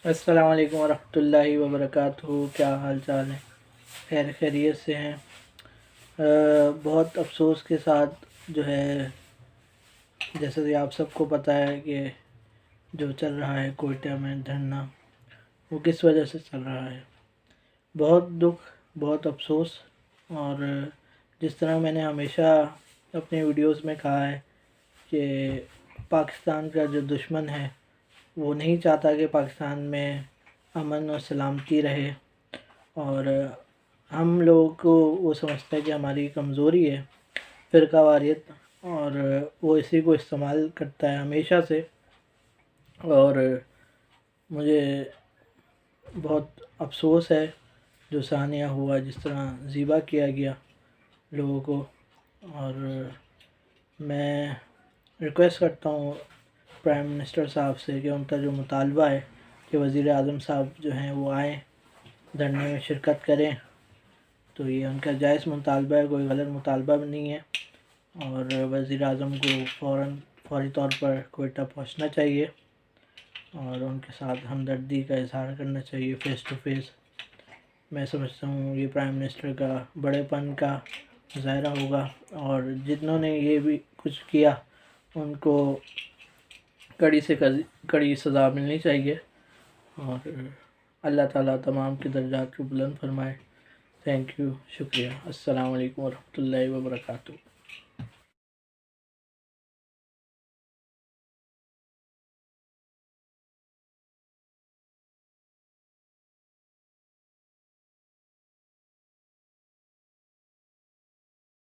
السلام علیکم ورحمۃ اللہ وبرکاتہ۔ کیا حال چال ہے؟ خیر خیریت سے ہیں؟ بہت افسوس کے ساتھ جو ہے، جیسے کہ آپ سب کو پتہ ہے کہ جو چل رہا ہے کوئٹہ میں دھرنا، وہ کس وجہ سے چل رہا ہے۔ بہت دکھ، بہت افسوس۔ اور جس طرح میں نے ہمیشہ اپنی ویڈیوز میں کہا ہے کہ پاکستان کا جو دشمن ہے وہ نہیں چاہتا کہ پاکستان میں امن و سلامتی رہے، اور ہم لوگوں کو وہ سمجھتا ہے کہ ہماری کمزوری ہے فرقہ واریت، اور وہ اسی کو استعمال کرتا ہے ہمیشہ سے۔ اور مجھے بہت افسوس ہے جو سانیہ ہوا، جس طرح ذبح کیا گیا لوگوں کو۔ اور میں ریکویسٹ کرتا ہوں پرائم منسٹر صاحب سے کہ ان کا جو مطالبہ ہے کہ وزیر اعظم صاحب جو ہیں وہ آئیں، دھرنے میں شرکت کریں، تو یہ ان کا جائز مطالبہ ہے، کوئی غلط مطالبہ بھی نہیں ہے۔ اور وزیر اعظم کو فوری طور پر کوئٹہ پہنچنا چاہیے اور ان کے ساتھ ہمدردی کا اظہار کرنا چاہیے فیس ٹو فیس۔ میں سمجھتا ہوں یہ پرائم منسٹر کا بڑے پن کا مظاہرہ ہوگا، اور جتنوں نے یہ بھی کچھ کیا ان کو کڑی سے کڑی سزا ملنی چاہیے، اور اللہ تعالیٰ تمام کے درجات کو بلند فرمائے۔ تھینک یو، شکریہ۔ السلام علیکم ورحمۃ اللہ وبرکاتہ۔